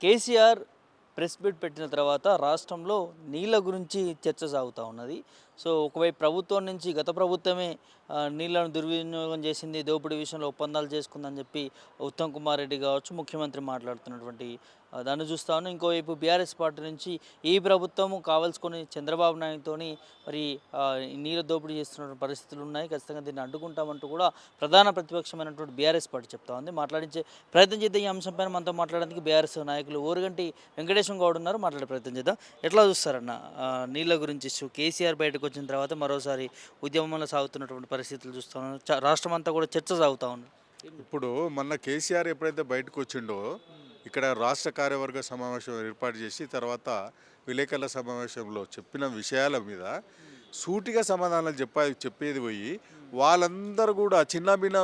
KCR press meet పెట్టిన తర్వాత రాష్ట్రంలో నీళ్ళ గురించి చర్చ సాగుతూ ఉన్నది. సో ఒకవైపు ప్రభుత్వం నుంచి గత ప్రభుత్వమే నీళ్లను దుర్వినియోగం చేసింది, దోపిడీ విషయంలో ఒప్పందాలు చేసుకుందని చెప్పి ఉత్తమ్ కుమార్ రెడ్డి కావచ్చు, ముఖ్యమంత్రి మాట్లాడుతున్నటువంటి దాన్ని చూస్తా ఉన్నాం. ఇంకోవైపు బీఆర్ఎస్ పార్టీ నుంచి ఈ ప్రభుత్వము కావాల్సుకొని చంద్రబాబు నాయుడుతోని మరి ఈ నీళ్ళ దోపిడీ చేస్తున్న పరిస్థితులు ఉన్నాయి, ఖచ్చితంగా దీన్ని అడ్డుకుంటామంటూ కూడా ప్రధాన ప్రతిపక్షమైనటువంటి బీఆర్ఎస్ పార్టీ చెప్తా ఉంది. మాట్లాడించే ప్రయత్నం చేద్దాం ఈ అంశంపైన. మనతో మాట్లాడడానికి బీఆర్ఎస్ నాయకులు ఓరుగంటి వెంకటేశం గౌడ్ ఉన్నారు, మాట్లాడే ప్రయత్నం చేద్దాం. ఎట్లా చూస్తారన్న నీళ్ళ గురించి ఇష్యూ? కేసీఆర్ బయటకు వచ్చిన తర్వాత మరోసారి ఉద్యమంలో సాగుతున్నటువంటి పరిస్థితులు చూస్తున్నాం, రాష్ట్రం అంతా కూడా చర్చ సాగుతూ ఉంది. ఇప్పుడు మొన్న కేసీఆర్ ఎప్పుడైతే బయటకు వచ్చిండో ఇక్కడ రాష్ట్ర కార్యవర్గ సమావేశం ఏర్పాటు చేసి తర్వాత విలేకరుల సమావేశంలో చెప్పిన విషయాల మీద సూటిగా సమాధానాలు చెప్పేది పోయి వాళ్ళందరూ కూడా చిన్న భిన్న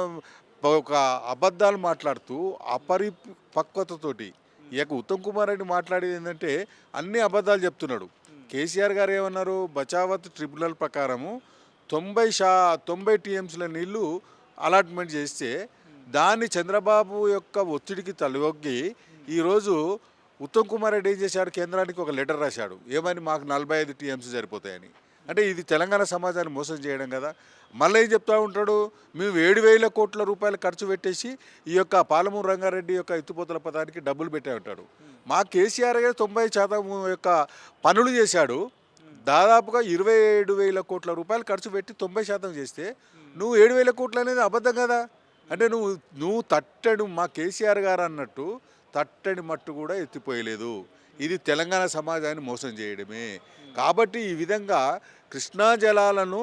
ఒక అబద్ధాలు మాట్లాడుతూ అపరిపక్వతతోటి ఇక ఉత్తమ్ కుమార్ రెడ్డి మాట్లాడేది ఏంటంటే అన్ని అబద్ధాలు చెప్తున్నాడు. కేసీఆర్ గారు ఏమన్నారు, బచావత్ ట్రిబ్యునల్ ప్రకారము 90 టీఎంసీల నీళ్లు అలాట్మెంట్ చేస్తే దాన్ని చంద్రబాబు యొక్క ఒత్తిడికి తలొగ్గి ఈరోజు ఉత్తమ్ కుమార్ రెడ్డి ఏం చేశాడు, కేంద్రానికి ఒక లెటర్ రాశాడు. ఏమని, మాకు 45 టీఎంసీ సరిపోతాయని. అంటే ఇది తెలంగాణ సమాజాన్ని మోసం చేయడం కదా. మళ్ళీ ఏం చెప్తూ ఉంటాడు, మేము 7,000 కోట్ల రూపాయలు ఖర్చు పెట్టేసి ఈ యొక్క పాలమూరు రంగారెడ్డి యొక్క ఎత్తిపోతల పథకానికి డబ్బులు పెట్టే ఉంటాడు. మా కేసీఆర్ గారు 90% యొక్క పనులు చేశాడు. దాదాపుగా 27,000 కోట్ల రూపాయలు ఖర్చు పెట్టి 90% చేస్తే నువ్వు 7,000 కోట్లు అనేది అబద్ధం కదా. అంటే నువ్వు తట్టడు, మా కేసీఆర్ గారు అన్నట్టు తట్టడి మట్టు కూడా ఎత్తిపోయలేదు. ఇది తెలంగాణ సమాజాన్ని మోసం చేయడమే. కాబట్టి ఈ విధంగా కృష్ణా జలాలను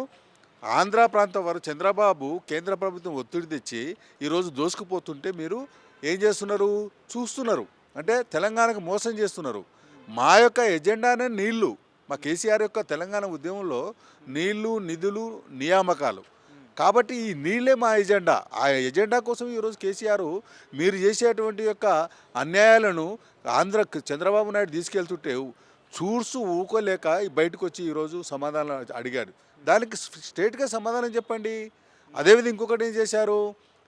ఆంధ్ర ప్రాంతం వారు చంద్రబాబు కేంద్ర ప్రభుత్వం ఒత్తిడి తెచ్చి ఈరోజు దోసుకుపోతుంటే మీరు ఏం చేస్తున్నారు, చూస్తున్నారు. అంటే తెలంగాణకు మోసం చేస్తున్నారు. మా యొక్క ఎజెండానే నీళ్లు. మా కేసీఆర్ యొక్క తెలంగాణ ఉద్యమంలో నీళ్లు, నిధులు, నియామకాలు. కాబట్టి ఈ నీళ్ళే మా ఎజెండా. ఆ ఎజెండా కోసం ఈరోజు కేసీఆర్ మీరు చేసేటువంటి యొక్క అన్యాయాలను చంద్రబాబు నాయుడు తీసుకెళ్తుంటే ఊకోలేక బయటకు వచ్చి ఈరోజు సమాధానం అడిగాడు. దానికి స్ట్రేట్గా సమాధానం చెప్పండి. అదేవిధంగా ఇంకొకటి ఏం చేశారు,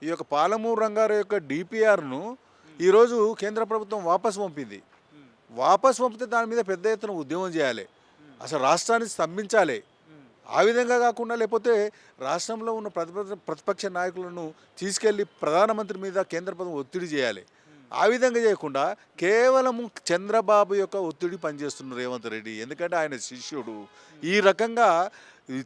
ఈ యొక్క పాలమూరు రంగారెడ్డి యొక్క డిపిఆర్ను ఈరోజు కేంద్ర ప్రభుత్వం వాపసు పంపింది. వాపసు పంపితే దాని మీద పెద్ద ఎత్తున ఉద్యమం చేయాలి, అసలు రాష్ట్రాన్ని స్తంభించాలి. ఆ విధంగా కాకుండా లేకపోతే రాష్ట్రంలో ఉన్న ప్రతిపక్ష నాయకులను తీసుకెళ్లి ప్రధానమంత్రి మీద కేంద్ర ప్రభుత్వం ఒత్తిడి చేయాలి. ఆ విధంగా చేయకుండా కేవలం చంద్రబాబు యొక్క ఒత్తిడి పనిచేస్తున్నారు రేవంత్ రెడ్డి. ఎందుకంటే ఆయన శిష్యుడు. ఈ రకంగా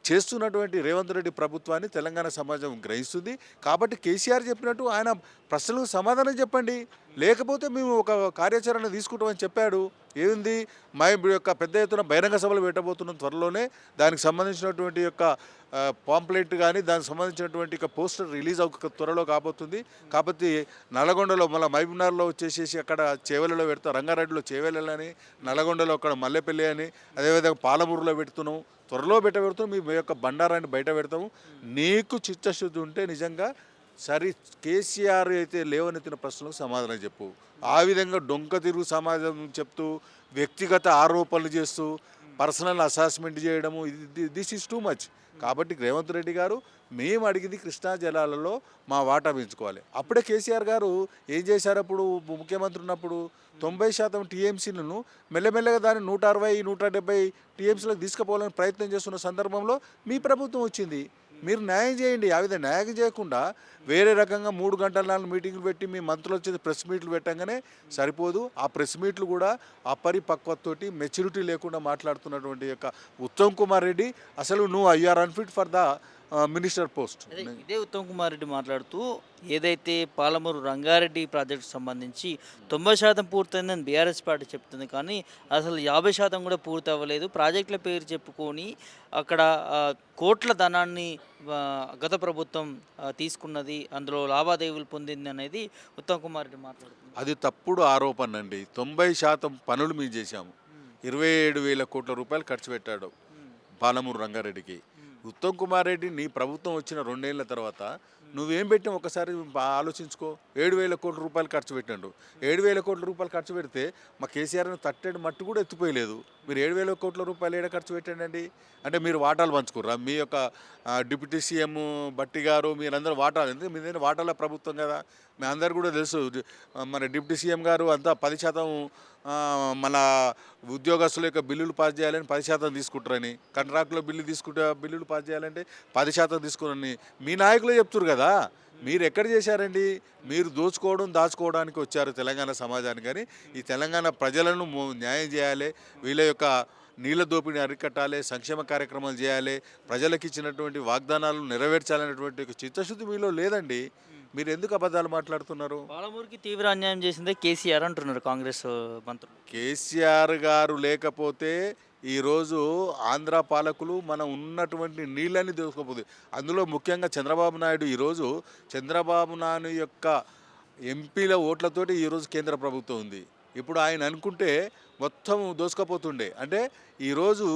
చేస్తున్నటువంటి రేవంత్ రెడ్డి ప్రభుత్వాన్ని తెలంగాణ సమాజం గ్రహిస్తుంది. కాబట్టి కేసీఆర్ చెప్పినట్టు ఆయన ప్రశ్నలకు సమాధానం చెప్పండి. లేకపోతే మేము ఒక కార్యాచరణ తీసుకుంటామని చెప్పాడు. ఏంది, మా యొక్క పెద్ద ఎత్తున బహిరంగ సభలు పెట్టబోతున్నాం త్వరలోనే. దానికి సంబంధించినటువంటి యొక్క పాంప్లెట్ కానీ దానికి సంబంధించినటువంటి పోస్టర్ రిలీజ్ త్వరలో కాబోతుంది. కాబట్టి నల్గొండలో మళ్ళీ మహబూబ్నగర్లో వచ్చేసేసి అక్కడ చేవెళ్ళలో పెడతాం, రంగారెడ్డిలో చేవెళ్ళని, నల్గొండలో అక్కడ మల్లెపల్లి అని, అదేవిధంగా పాలమూరులో పెడుతున్నాం, త్వరలో పెడతాం. మీ యొక్క బండారాన్ని బయట పెడతాము. నీకు చిత్తశుద్ధి ఉంటే నిజంగా సరే కేసీఆర్ అయితే లేవనెత్తిన ప్రశ్నలకు సమాధానం చెప్పు. ఆ విధంగా డొంక తిరుగు సమాజం చెప్తూ వ్యక్తిగత ఆరోపణలు చేస్తూ పర్సనల్ అసెస్మెంట్ చేయడము, దిస్ ఈజ్ టూ మచ్. కాబట్టి రేవంత్ రెడ్డి గారు, మేము అడిగింది కృష్ణా జలాలలో మా వాటా పెంచుకోవాలి. అప్పుడే కేసీఆర్ గారు ఏం చేశారు, అప్పుడు ముఖ్యమంత్రి ఉన్నప్పుడు 90% టీఎంసీలను మెల్లమెల్లగా దాన్ని 160, 170 టీఎంసీలకు తీసుకుపోవాలని ప్రయత్నం చేస్తున్న సందర్భంలో మీ ప్రభుత్వం వచ్చింది. మీరు న్యాయం చేయండి. ఆ విధంగా న్యాయం చేయకుండా వేరే రకంగా 3 గంటల 4 మీటింగ్లు పెట్టి మీ మంత్రులు వచ్చేది ప్రెస్ మీట్లు పెట్టంగానే సరిపోదు. ఆ ప్రెస్ మీట్లు కూడా అపరిపక్వతతోటి మెచ్యూరిటీ లేకుండా మాట్లాడుతున్నటువంటి యొక్క ఉత్తమ్ కుమార్ రెడ్డి, అసలు నువ్వు you are unfit for the minister post. ఇదే ఉత్తమ్ కుమార్ రెడ్డి మాట్లాడుతూ ఏదైతే పాలమూరు రంగారెడ్డి ప్రాజెక్టు సంబంధించి 90% పూర్తయిందని బీఆర్ఎస్ పార్టీ చెప్తుంది, కానీ అసలు 50% కూడా పూర్తి అవ్వలేదు. ప్రాజెక్టుల పేరు చెప్పుకొని అక్కడ కోట్ల ధనాన్ని గత ప్రభుత్వం తీసుకున్నది, అందులో లావాదేవీలు పొందింది అనేది ఉత్తమ్ కుమార్ రెడ్డి మాట్లాడుతుంది. అది తప్పుడు ఆరోపణ అండి. 90% పనులు మేము చేశాము. 27,000 కోట్ల రూపాయలు ఖర్చు పెట్టాడు పాలమూరు రంగారెడ్డికి. ఉత్తమ్ కుమార్ రెడ్డి నీ ప్రభుత్వం వచ్చిన 2 ఏళ్ల తర్వాత నువ్వేం పెట్టావు ఒకసారి ఆలోచించుకో. 7,000 కోట్ల రూపాయలు ఖర్చు పెట్టిండు. 7,000 కోట్ల రూపాయలు ఖర్చు పెడితే మా కేసీఆర్ని తట్టేడు మట్టు కూడా ఎత్తిపోయలేదు. మీరు 7,000 కోట్ల రూపాయలు ఏడ ఖర్చు పెట్టండి. అంటే మీరు వాటాలు పంచుకుర్రా? మీ యొక్క డిప్యూటీ సీఎం బట్టి గారు మీరందరూ వాటాలు, ఎందుకు మీదైనా వాటాల ప్రభుత్వం కదా, మీ అందరు కూడా తెలుసు. మన డిప్యూటీ సీఎం గారు అంతా 10% మన ఉద్యోగస్తుల యొక్క బిల్లులు పాస్ చేయాలని 10% తీసుకుంటారని, కాంట్రాక్టులో బిల్లులు పాస్ చేయాలంటే 10% తీసుకురని మీ నాయకులే చెప్తున్నారు కదా. మీరు ఎక్కడ చేశారండి? మీరు దాచుకోవడానికి వచ్చారు తెలంగాణ సమాజానికి. కానీ ఈ తెలంగాణ ప్రజలను న్యాయం చేయాలి, వీళ్ళ యొక్క నీళ్ళ దోపిడీని అరికట్టాలి, సంక్షేమ కార్యక్రమాలు చేయాలి, ప్రజలకు ఇచ్చినటువంటి వాగ్దానాలను నెరవేర్చాలనేటువంటి ఒక చిత్తశుద్ధి మీలో లేదండి. మీరు ఎందుకు అబద్ధాలు మాట్లాడుతున్నారు? పాలమూరుకి తీవ్ర అన్యాయం చేసిందే కేసీఆర్ అంటున్నారు కాంగ్రెస్ మంత్రులు. కేసీఆర్ గారు లేకపోతే ఈరోజు ఆంధ్ర పాలకులు మనం ఉన్నటువంటి నీళ్ళని దోసుకోపోతుంది. అందులో ముఖ్యంగా చంద్రబాబు నాయుడు, ఈరోజు చంద్రబాబు నాయుడు యొక్క ఎంపీల ఓట్లతోటి ఈరోజు కేంద్ర ప్రభుత్వం ఉంది. ఇప్పుడు ఆయన అనుకుంటే మొత్తం దోసుకపోతుండే. అంటే ఈరోజు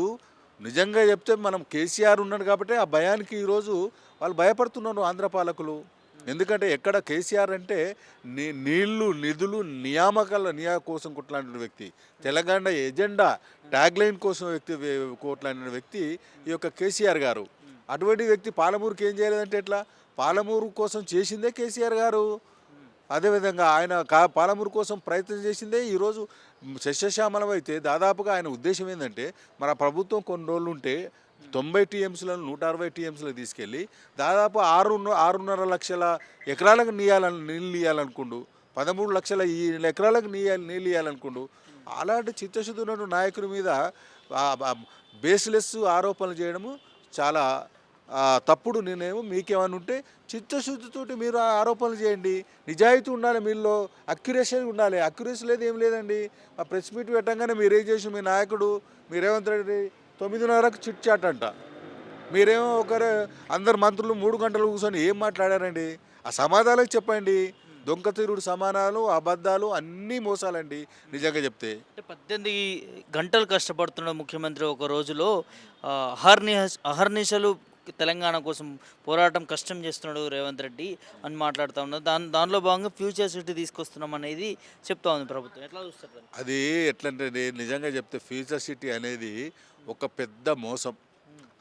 నిజంగా చెప్తే మనం కేసీఆర్ ఉన్నాడు కాబట్టి ఆ భయానికి ఈరోజు వాళ్ళు భయపడుతున్నారు ఆంధ్ర పాలకులు. ఎందుకంటే ఎక్కడ కేసీఆర్ అంటే నీళ్లు, నిధులు, నియామకాల కోసం కొట్లాడిన వ్యక్తి, తెలంగాణ ఎజెండా ట్యాగ్లైన్ కోసం కొట్లాడిన వ్యక్తి ఈ యొక్క కేసీఆర్ గారు. అటువంటి వ్యక్తి పాలమూరుకి ఏం చేయలేదంటే ఎట్లా? పాలమూరు కోసం చేసిందే కేసీఆర్ గారు. అదేవిధంగా ఆయన పాలమూరు కోసం ప్రయత్నం చేసిందే ఈరోజు సస్యశ్యామలం అయితే. దాదాపుగా ఆయన ఉద్దేశం ఏంటంటే మన ప్రభుత్వం కొన్ని రోజులు ఉంటే 90 టీఎంసీలను 160 టీఎంసీలకు తీసుకెళ్ళి దాదాపు 6.5 లక్షల ఎకరాలకు నీళ్ళు ఇవ్వాలనుకుండు, 13 లక్షల ఎకరాలకు నీళ్ళు ఇవ్వాలనుకుండు. అలాంటి చిత్తశుద్ధి ఉన్న నాయకుడి మీద బేస్లెస్ ఆరోపణలు చేయడము చాలా తప్పుడు నిర్ణయం. మీకేమైనా ఉంటే చిత్తశుద్ధితోటి మీరు ఆరోపణలు చేయండి. నిజాయితీ ఉండాలి, మీలో అక్యురేసీ ఉండాలి. అక్యురేసీ లేదు, ఏం లేదండి. ఆ ప్రెస్ మీట్ పెట్టంగానే మీరేం చేసి మీ నాయకుడు మీ రేవంత్ రెడ్డి 9:30కు చిట్ చాట్ అంట. మీరేమో అందరు మంత్రులు 3 గంటలు కూర్చొని ఏం మాట్లాడారండి? ఆ సమాధానం చెప్పండి. దొంగ తీరుడు సమానాలు, అబద్ధాలు, అన్నీ మోసాలండి నిజంగా చెప్తే. అంటే 18 గంటలు కష్టపడుతున్న ముఖ్యమంత్రి ఒక రోజులో అహర్నిశలు తెలంగాణ కోసం పోరాటం కష్టం చేస్తున్నాడు రేవంత్ రెడ్డి అని మాట్లాడుతూ ఉన్నారు. దానిలో భాగంగా ఫ్యూచర్ సిటీ తీసుకొస్తున్నాం అనేది చెప్తా ఉంది ప్రభుత్వం. ఎట్లా చూస్తారు? అది ఎట్లంటే నిజంగా చెప్తే ఫ్యూచర్ సిటీ అనేది ఒక పెద్ద మోసం.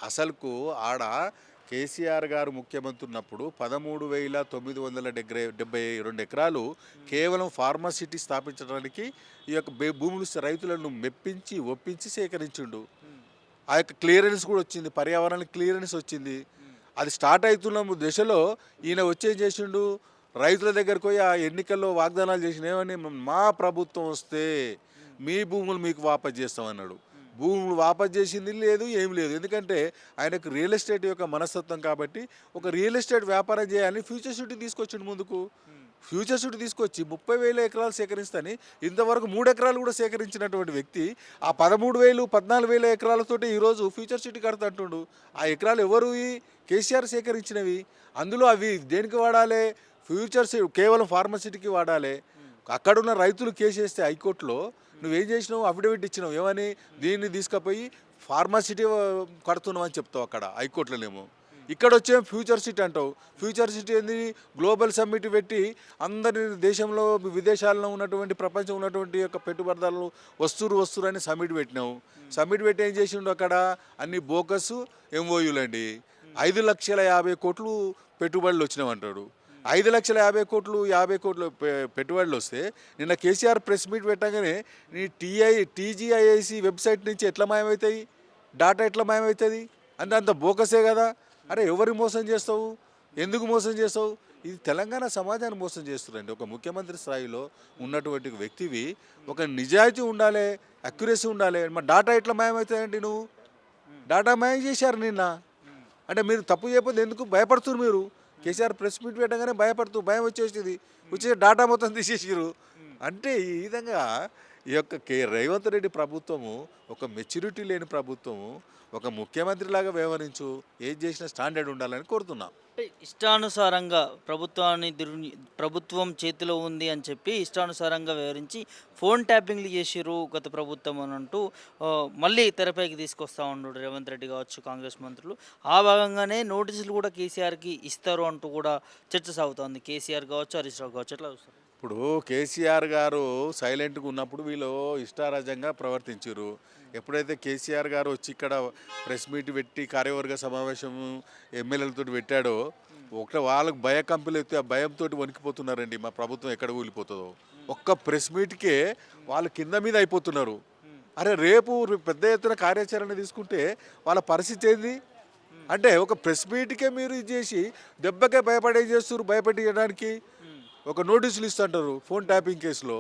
అసలుకు ఆడ కేసీఆర్ గారు ముఖ్యమంత్రి ఉన్నప్పుడు 13,972 ఎకరాలు కేవలం ఫార్మాసిటీ స్థాపించడానికి ఈ యొక్క భూములు రైతులను మెప్పించి ఒప్పించి సేకరించిండు. ఆ యొక్క క్లియరెన్స్ కూడా వచ్చింది, పర్యావరణ క్లియరెన్స్ వచ్చింది. అది స్టార్ట్ అవుతున్న దశలో ఈయన వచ్చేం చేసిండు? రైతుల దగ్గరకు పోయి ఆ ఎన్నికల్లో వాగ్దానాలు చేసిన ఏమని, మా ప్రభుత్వం వస్తే మీ భూములు మీకు వాపస్ చేస్తామన్నాడు. భూములు వాపస్ చేసింది లేదు, ఏం లేదు. ఎందుకంటే ఆయనకు రియల్ ఎస్టేట్ యొక్క మనస్తత్వం కాబట్టి ఒక రియల్ ఎస్టేట్ వ్యాపారం చేయాలని ఫ్యూచర్ సిటీ తీసుకొచ్చిండు ముందుకు. ఫ్యూచర్ సిటీ తీసుకొచ్చి 30,000 ఎకరాలు సేకరిస్తాని ఇంతవరకు 3 ఎకరాలు కూడా సేకరించినటువంటి వ్యక్తి ఆ 13,000, 14,000 ఎకరాలతోటి ఈరోజు ఫ్యూచర్ సిటీ కడతంటుండు. ఆ ఎకరాలు ఎవరు? కేసీఆర్ సేకరించినవి. అందులో అవి దేనికి వాడాలి? ఫ్యూచర్ సిటీ కేవలం ఫార్మసిటీకి వాడాలి. అక్కడున్న రైతులు కేసు వేస్తే హైకోర్టులో నువ్వేం చేసినావు? అఫిడవిట్ ఇచ్చినావు. ఏమని? దీన్ని తీసుకుపోయి ఫార్మసిటీ కడుతున్నావు అని చెప్తావు అక్కడ హైకోర్టులోనేమో. ఇక్కడ వచ్చే ఫ్యూచర్ సిటీ అంటావు. ఫ్యూచర్ సిటీ ఏంది? గ్లోబల్ సమ్మిట్ పెట్టి అందరి దేశంలో విదేశాల్లో ఉన్నటువంటి ప్రపంచం ఉన్నటువంటి యొక్క పెట్టుబడిదారులు వస్తురు అని సమ్మిట్ పెట్టినావు. సమ్మిట్ పెట్టి ఏం చేసిండు అక్కడ? అన్ని బోకస్ ఎంఓయూలండి. 5,50,000 కోట్లు పెట్టుబడులు వచ్చినామంటాడు. 5,50,000 కోట్లు 50 కోట్లు పెట్టుబడులు వస్తే నిన్న కేసీఆర్ ప్రెస్ మీట్ పెట్టగానే నీ టీజీఐఐసి వెబ్సైట్ నుంచి ఎట్లా మాయమవుతాయి? డాటా ఎట్లా మాయమవుతుంది? అంటే అంత బోకసే కదా. అరే ఎవరి మోసం చేస్తావు? ఎందుకు మోసం చేస్తావు? ఇది తెలంగాణ సమాజాన్ని మోసం చేస్తున్నారండి. ఒక ముఖ్యమంత్రి స్థాయిలో ఉన్నటువంటి వ్యక్తివి ఒక నిజాయితీ ఉండాలి, అక్యురసీ ఉండాలి. మరి డాటా ఎట్లా మాయమవుతాయండి? నువ్వు డాటా మాయం చేశారు నిన్న. అంటే మీరు తప్పు చేయకపోతే ఎందుకు భయపడుతున్నారు? మీరు కేసీఆర్ ప్రెస్ మీట్ పెట్టగానే భయం వచ్చేసింది, వచ్చే డాటా మొత్తం తీసేసారు. అంటే ఈ విధంగా ఈ యొక్క రేవంత్ రెడ్డి ప్రభుత్వము ఒక మెచ్యూరిటీ లేని ప్రభుత్వము. ఒక ముఖ్యమంత్రిలాగా వ్యవహరించు, ఏది చేసినా స్టాండర్డ్ ఉండాలని కోరుతున్నా. అంటే ఇష్టానుసారంగా ప్రభుత్వం చేతిలో ఉంది అని చెప్పి ఇష్టానుసారంగా వ్యవహరించి ఫోన్ ట్యాపింగ్లు చేసిర్రు గత ప్రభుత్వం అని అంటూ మళ్ళీ తెరపైకి తీసుకొస్తా ఉన్నాడు రేవంత్ రెడ్డి కావచ్చు, కాంగ్రెస్ మంత్రులు. ఆ భాగంగానే నోటీసులు కూడా కేసీఆర్కి ఇస్తారు అంటూ కూడా చర్చ సాగుతోంది. కేసీఆర్ కావచ్చు, హరీష్ రావు కావచ్చు, ఎట్లా చూస్తారు? ఇప్పుడు కేసీఆర్ గారు సైలెంట్గా ఉన్నప్పుడు వీళ్ళు ఇష్టారాజ్యంగా ప్రవర్తించారు. ఎప్పుడైతే కేసీఆర్ గారు వచ్చి ఇక్కడ ప్రెస్ మీట్ పెట్టి కార్యవర్గ సమావేశం ఎమ్మెల్యేలతో పెట్టాడో, వాళ్ళకి భయకంపులు ఎత్తి ఆ భయంతో వణికిపోతున్నారండి. మా ప్రభుత్వం ఎక్కడ కూలిపోతుందో ఒక్క ప్రెస్ మీట్కే వాళ్ళు కింద మీద అయిపోతున్నారు. అరే రేపు పెద్ద ఎత్తున కార్యాచరణ తీసుకుంటే వాళ్ళ పరిస్థితి ఏంది అంటే, ఒక ప్రెస్ మీట్కే మీరు ఇది చేసి దెబ్బకే చేస్తారు. భయపెట్టడానికి ఒక నోటీసులు ఇస్తుంటారు ఫోన్ ట్యాపింగ్ కేసులో.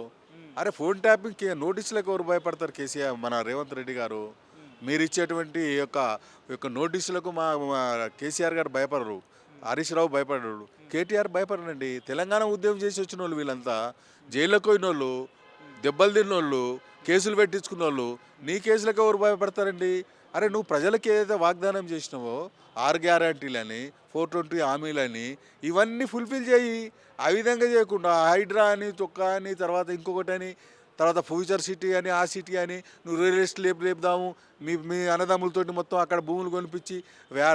అరే ఫోన్ ట్యాపింగ్ నోటీసులకు ఎవరు భయపడతారు? కేసీఆర్ మన రేవంత్ రెడ్డి గారు మీరు ఇచ్చేటువంటి యొక్క నోటీసులకు మా కేసీఆర్ గారు భయపడరు, హరీష్ రావు భయపడరు, కేటీఆర్ భయపడరండి. తెలంగాణ ఉద్యమం చేసి వచ్చిన వాళ్ళు వీళ్ళంతా జైల్లోకి పోయిన వాళ్ళు, దెబ్బలు తిన్న వాళ్ళు, కేసులు పెట్టించుకున్న వాళ్ళు. నీ కేసులకు ఎవరు భయపడతారండి? అరే నువ్వు ప్రజలకి ఏదైతే వాగ్దానం చేసినావో 6 గ్యారంటీలని, 420 హామీలని, ఇవన్నీ ఫుల్ఫిల్ చేయి. ఆ విధంగా చేయకుండా హైడ్రా అని, చొక్కా అని, తర్వాత ఇంకొకటి అని, తర్వాత ఫ్యూచర్ సిటీ అని, ఆ సిటీ అని, నువ్వు రియల్ ఎస్టేట్ లేపుదాము మీ అన్నదమ్ములతోటి మొత్తం అక్కడ భూములు కొనిపించి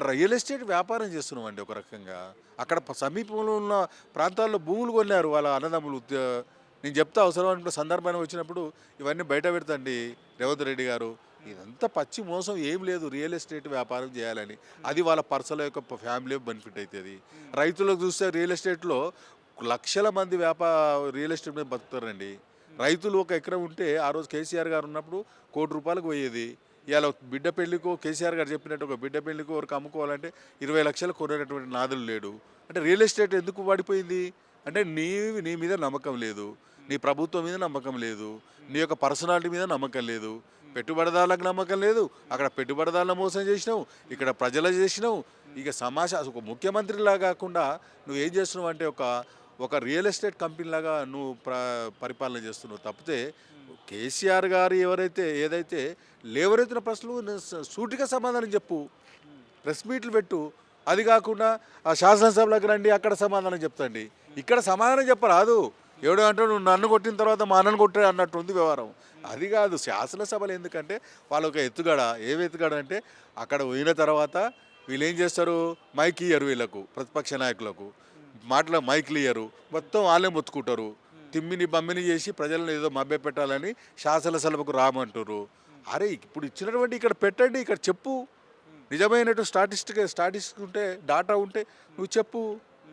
రియల్ ఎస్టేట్ వ్యాపారం చేస్తున్నాం అండి. ఒక రకంగా అక్కడ సమీపంలో ఉన్న ప్రాంతాల్లో భూములు కొన్నారు వాళ్ళ అన్నదమ్ములు. నేను చెప్తా అవసరం అనుకున్న సందర్భాన్ని వచ్చినప్పుడు ఇవన్నీ బయట పెడతండి రేవంత్ రెడ్డి గారు. ఇదంతా పచ్చి మోసం, ఏం లేదు. రియల్ ఎస్టేట్ వ్యాపారం చేయాలని, అది వాళ్ళ పర్సనల్ యొక్క ఫ్యామిలీ బెనిఫిట్ అవుతుంది. రైతులకు చూస్తే రియల్ ఎస్టేట్లో లక్షల మంది రియల్ ఎస్టేట్ మీద బతుకుతారండి. రైతులు ఒక ఎకరం ఉంటే ఆ రోజు కేసీఆర్ గారు ఉన్నప్పుడు ₹1,00,00,000 పోయేది. ఇవాళ బిడ్డ పెళ్లికో కేసీఆర్ గారు చెప్పినట్టు ఒక బిడ్డ పెళ్లికో వరకు అమ్ముకోవాలంటే 20 లక్షలు కొనేటటువంటి నాదులు లేడు. అంటే రియల్ ఎస్టేట్ ఎందుకు పడిపోయింది అంటే నీ మీద నమ్మకం లేదు, నీ ప్రభుత్వం మీద నమ్మకం లేదు, నీ యొక్క పర్సనాలిటీ మీద నమ్మకం లేదు, పెట్టుబడిదారులకు నమ్మకం లేదు. అక్కడ పెట్టుబడిదారులను మోసం చేసినావు, ఇక్కడ ప్రజలు చేసినావు. ఇక ఒక ముఖ్యమంత్రిలా కాకుండా నువ్వు ఏం చేస్తున్నావు అంటే ఒక రియల్ ఎస్టేట్ కంపెనీ లాగా నువ్వు పరిపాలన చేస్తున్నావు. తప్పితే కేసీఆర్ గారు ఏదైతే లేవరెత్తిన ప్రశ్నలు సూటిగా సమాధానం చెప్పు, ప్రెస్ మీట్లు పెట్టు. అది కాకుండా ఆ శాసనసభలకు రండి, అక్కడ సమాధానం చెప్తండి. ఇక్కడ సమాధానం చెప్పరాదు. ఎవడో అంటే నువ్వు నన్ను కొట్టిన తర్వాత మా అన్నను కొట్టే అన్నట్టు ఉంది వ్యవహారం. అది కాదు శాసనసభలు. ఎందుకంటే వాళ్ళు ఒక ఎత్తుగడ. ఏమి ఎత్తుగడ అంటే అక్కడ పోయిన తర్వాత వీళ్ళు ఏం చేస్తారు, మైక్ ఇయ్యరు వీళ్ళకు, ప్రతిపక్ష నాయకులకు మైక్లు ఇయ్యరు, మొత్తం వాళ్ళే మొత్తుకుంటారు. తిమ్మిని బమ్మిని చేసి ప్రజలను ఏదో మభ్యపెట్టాలని శాసనసభకు రామంటారు. అరే ఇప్పుడు ఇచ్చినటువంటి ఇక్కడ పెట్టండి, ఇక్కడ చెప్పు. నిజమైనట్టు స్టాటిస్టిక్ ఉంటే, డాటా ఉంటే నువ్వు చెప్పు.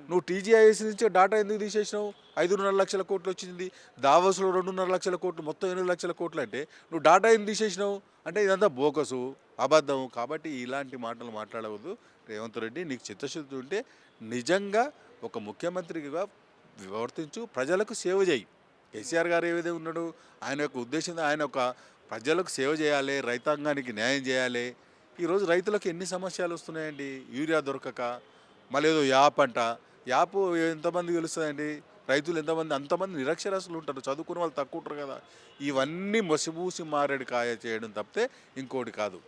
నువ్వు టీజీఐఎస్ నుంచి డాటా ఎందుకు తీసేసినావు? 5.5 లక్షల కోట్లు వచ్చింది, దావోస్లో 2.5 లక్షల కోట్లు, మొత్తం 8 లక్షల కోట్లు. అంటే నువ్వు డాటా ఎందుకు తీసేసినావు? అంటే ఇదంతా బోకసు, అబద్ధం. కాబట్టి ఇలాంటి మాటలు మాట్లాడవద్దు రేవంత్ రెడ్డి. నీకు చిత్తశుద్ధి ఉంటే నిజంగా ఒక ముఖ్యమంత్రిగా వివర్తించు, ప్రజలకు సేవ చేయి. కేసీఆర్ గారు ఏదైతే ఉన్నాడు, ఆయన యొక్క ఉద్దేశం ఆయన ఒక ప్రజలకు సేవ చేయాలి, రైతాంగానికి న్యాయం చేయాలి. ఈరోజు రైతులకు ఎన్ని సమస్యలు వస్తున్నాయండి. యూరియా దొరకక, మళ్ళీ ఏదో యాప్ అంట. యాప్ ఎంతమంది తెలుస్తుందండి? రైతులు ఎంతమంది? అంతమంది నిరక్షరాస్యులు ఉంటారు, చదువుకున్న వాళ్ళు తక్కువ ఉంటారు కదా. ఇవన్నీ మసిబూసి మారేడు కాయ చేయడం తప్పితే ఇంకోటి కాదు.